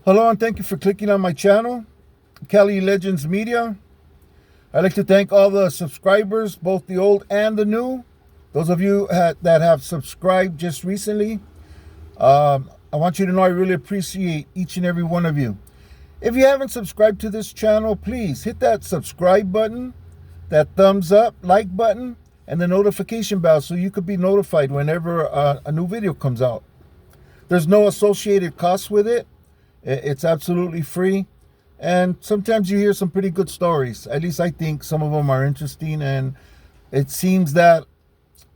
Hello and thank you for clicking on my channel, Cali Legends Media. I'd like to thank all the subscribers, both the old and the new. Those of you that have subscribed just recently, I want you to know I really appreciate each and every one of you. If you haven't subscribed to this channel, please hit that subscribe button, that thumbs up, like button, and the notification bell so you could be notified whenever a new video comes out. There's no associated costs with it. It's absolutely free. And sometimes you hear some pretty good stories. At least I think some of them are interesting. And it seems that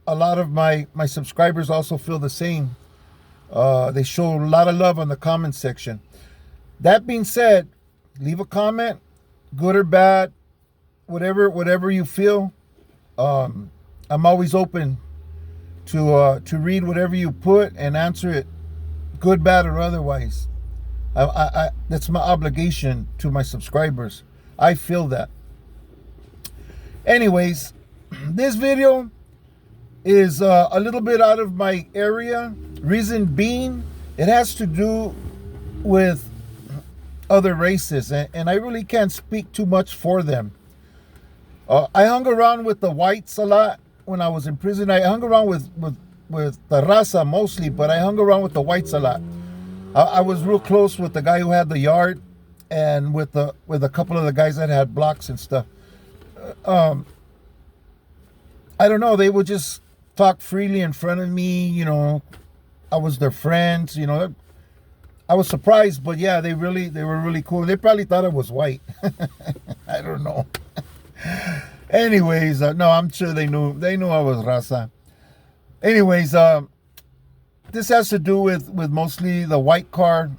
a lot of my subscribers also feel the same. They show a lot of love on the comment section. That being said, leave a comment, good or bad, whatever you feel. I'm always open to read whatever you put and answer it, good, bad, or otherwise. That's my obligation to my subscribers. I feel that. Anyways, this video is a little bit out of my area. Reason being, it has to do with other races, and I really can't speak too much for them. I hung around with the whites a lot when I was in prison. I hung around with the raza mostly, but I hung around with the whites a lot. I was real close with the guy who had the yard, and with a couple of the guys that had blocks and stuff. I don't know. They would just talk freely in front of me. You know, I was their friends. You know, I was surprised, but yeah, they were really cool. They probably thought I was white. I don't know. Anyways, no, I'm sure they knew I was raza. Anyways, this has to do with mostly the white car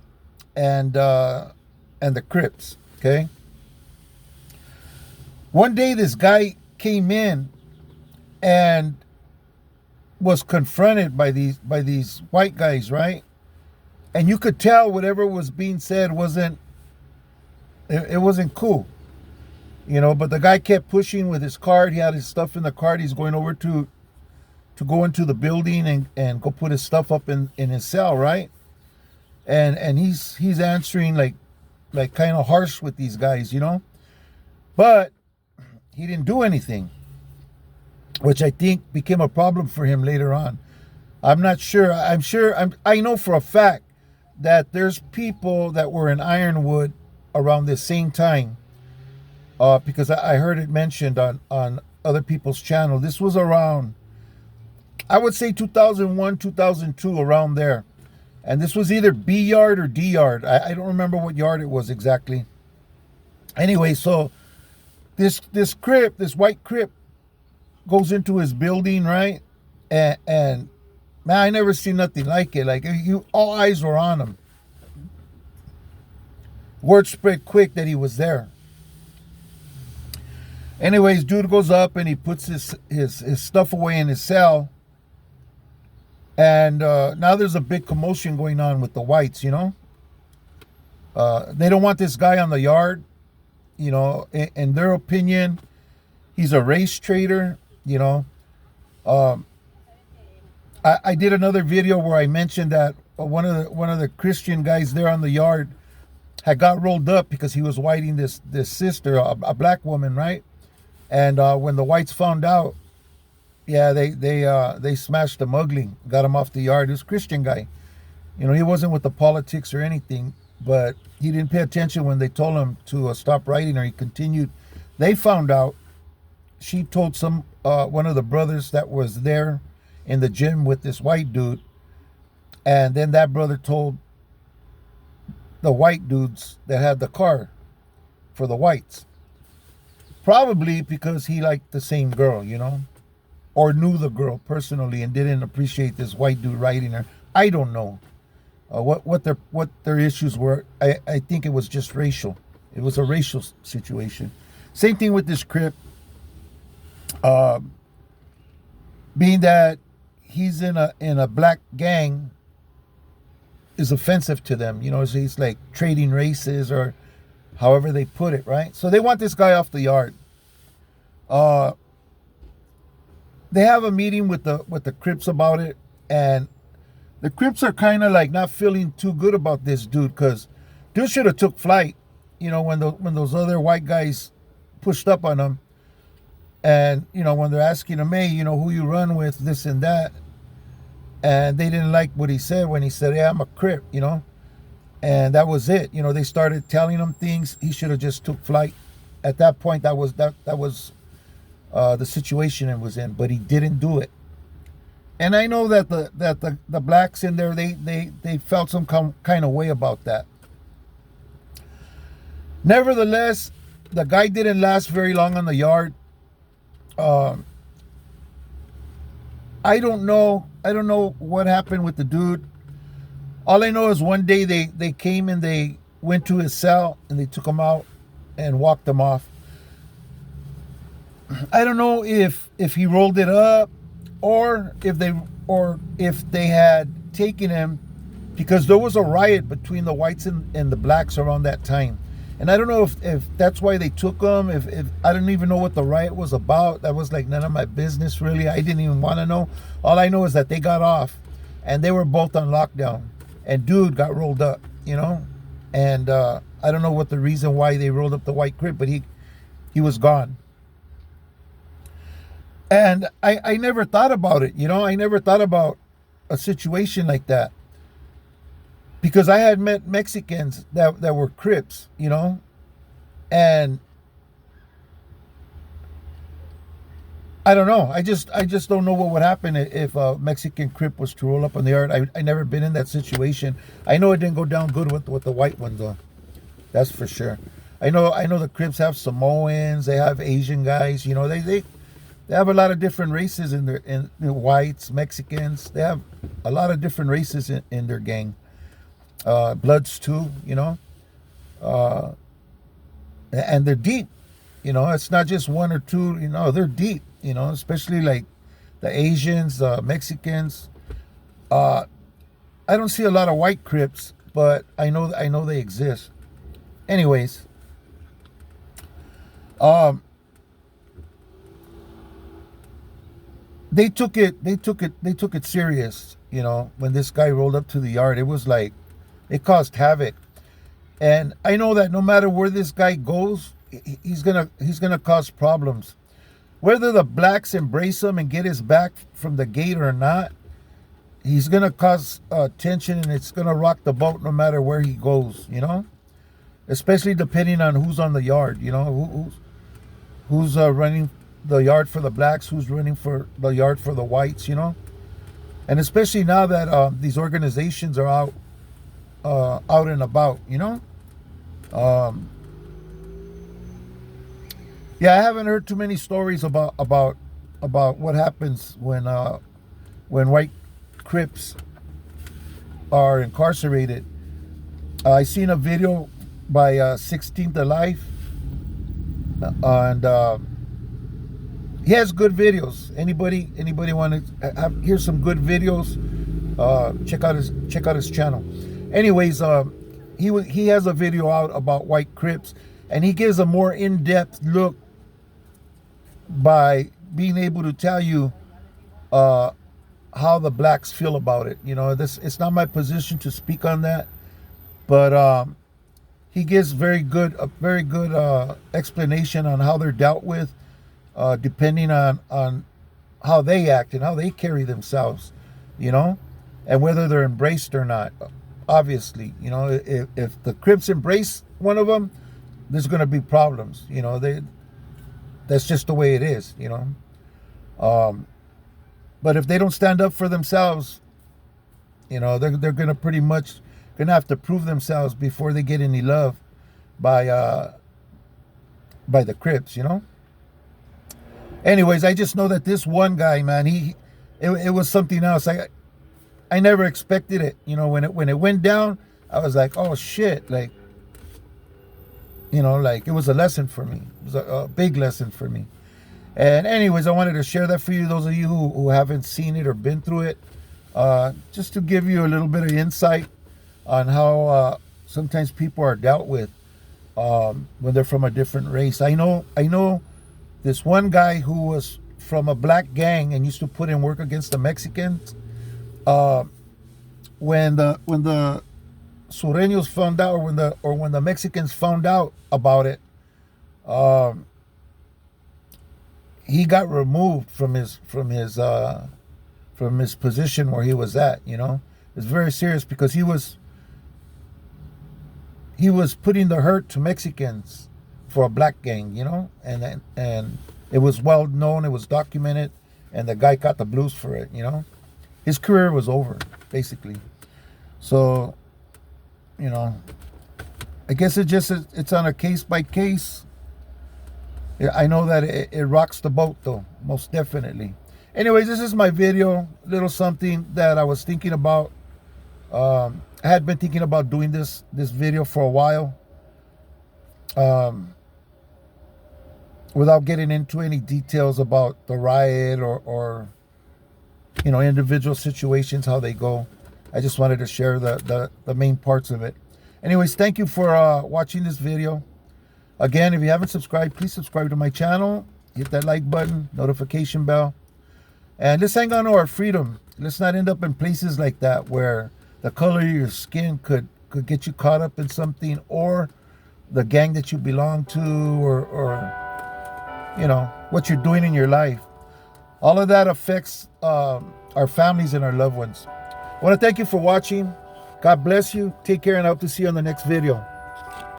and the Crips. Okay. One day this guy came in and was confronted by these white guys, right? And you could tell whatever was being said wasn't cool. You know, but the guy kept pushing with his cart. He had his stuff in the cart. He's going over to go into the building and go put his stuff up in his cell, right? And he's answering like kind of harsh with these guys, you know? But he didn't do anything, which I think became a problem for him later on. I'm not sure. I know for a fact that there's people that were in Ironwood around this same time, because I heard it mentioned on other people's channel. This was around, I would say 2001, 2002, around there. And this was either B yard or D yard. I don't remember what yard it was exactly. Anyway, so this Crip, this white Crip, goes into his building, right? And man, I never seen nothing like it. Like, all eyes were on him. Word spread quick that he was there. Anyways, dude goes up and he puts his stuff away in his cell. And now there's a big commotion going on with the whites, you know. They don't want this guy on the yard. You know, in their opinion, he's a race traitor, you know. I did another video where I mentioned that one of the Christian guys there on the yard had got rolled up because he was whiting this sister, a black woman, right? And when the whites found out, yeah, they smashed him ugly, got him off the yard. He was a Christian guy. You know, he wasn't with the politics or anything, but he didn't pay attention when they told him to stop writing, or he continued. They found out. She told one of the brothers that was there in the gym with this white dude, and then that brother told the white dudes that had the car for the whites. Probably because he liked the same girl, you know, or knew the girl personally and didn't appreciate this white dude writing her. I don't know what their issues were. I think it was just racial. It was a racial situation. Same thing with this Crip. Being that he's in a black gang is offensive to them. You know, so he's like trading races, or however they put it, right? So they want this guy off the yard. They have a meeting with the Crips about it, and the Crips are kind of like not feeling too good about this dude, because Dude should have took flight, when those other white guys pushed up on him, and when they're asking him, hey, who you run with, this and that, and they didn't like what he said when he said, hey, I'm a Crip, and that was it. They started telling him things. He should have just took flight. At that point, that was the situation it was in, but he didn't do it. And I know that the blacks in there, they felt some kind of way about that. Nevertheless, the guy didn't last very long on the yard. I don't know what happened with the dude. All I know is one day they came and they went to his cell and they took him out and walked him off. I don't know if he rolled it up or if they had taken him, because there was a riot between the whites and the blacks around that time. And I don't know if that's why they took him. If I don't even know what the riot was about. That was like none of my business, really. I didn't even want to know. All I know is that they got off and they were both on lockdown. And dude got rolled up, And I don't know what the reason why they rolled up the white Crip, but he was gone. And I never thought about it, I never thought about a situation like that. Because I had met Mexicans that were Crips, and I don't know. I just don't know what would happen if a Mexican Crip was to roll up on the yard. I never been in that situation. I know it didn't go down good with the white ones, though. That's for sure. I know the Crips have Samoans. They have Asian guys. They have a lot of different races in whites, Mexicans. They have a lot of different races in their gang. Bloods too, and they're deep. It's not just one or two. They're deep. Especially like the Asians, Mexicans. I don't see a lot of white Crips, but I know they exist. Anyways, they took it serious. When this guy rolled up to the yard, it was like it caused havoc. And I know that no matter where this guy goes, he's gonna cause problems. Whether the blacks embrace him and get his back from the gate or not, he's gonna cause tension, and it's gonna rock the boat no matter where he goes. Especially depending on who's on the yard. Who's running the yard for the blacks, who's running for the yard for the whites. And especially now that these organizations are out and about. Yeah, I haven't heard too many stories about what happens when white Crips are incarcerated. I seen a video by 16th Alive, and he has good videos. Anybody want to hear some good videos? Check out his channel. Anyways, he has a video out about white Crips, and he gives a more in-depth look by being able to tell you how the blacks feel about it. It's not my position to speak on that, but he gives a very good explanation on how they're dealt with, depending on how they act and how they carry themselves, and whether they're embraced or not. Obviously, if the Crips embrace one of them, there's going to be problems. That's just the way it is. But if they don't stand up for themselves, they're going to pretty much have to prove themselves before they get any love by the Crips. Anyways, I just know that this one guy, man, it was something else. I never expected it. When it went down, I was like, oh shit, like it was a lesson for me. It was a big lesson for me. And anyways, I wanted to share that for you, those of you who haven't seen it or been through it, just to give you a little bit of insight on how sometimes people are dealt with when they're from a different race. I know this one guy who was from a black gang and used to put in work against the Mexicans. When the Sureños found out, or when the Mexicans found out about it, he got removed from his position where he was at. You know, it's very serious because he was putting the hurt to Mexicans for a black gang. You know, and it was well known, it was documented, and the guy got the blues for it. You know, his career was over basically. So, you know, I guess it's on a case by case. I know that it rocks the boat though, most definitely. Anyways, this is my video, little something that I was thinking about. I had been thinking about doing this video for a while, without getting into any details about the riot or you know, individual situations, how they go. I just wanted to share the main parts of it. Anyways, thank you for watching this video. Again, if you haven't subscribed, please subscribe to my channel. Hit that like button, notification bell. And let's hang on to our freedom. Let's not end up in places like that where the color of your skin could get you caught up in something, or the gang that you belong to, or you know, what you're doing in your life. All of that affects our families and our loved ones. I want to thank you for watching. God bless you. Take care, and I hope to see you on the next video.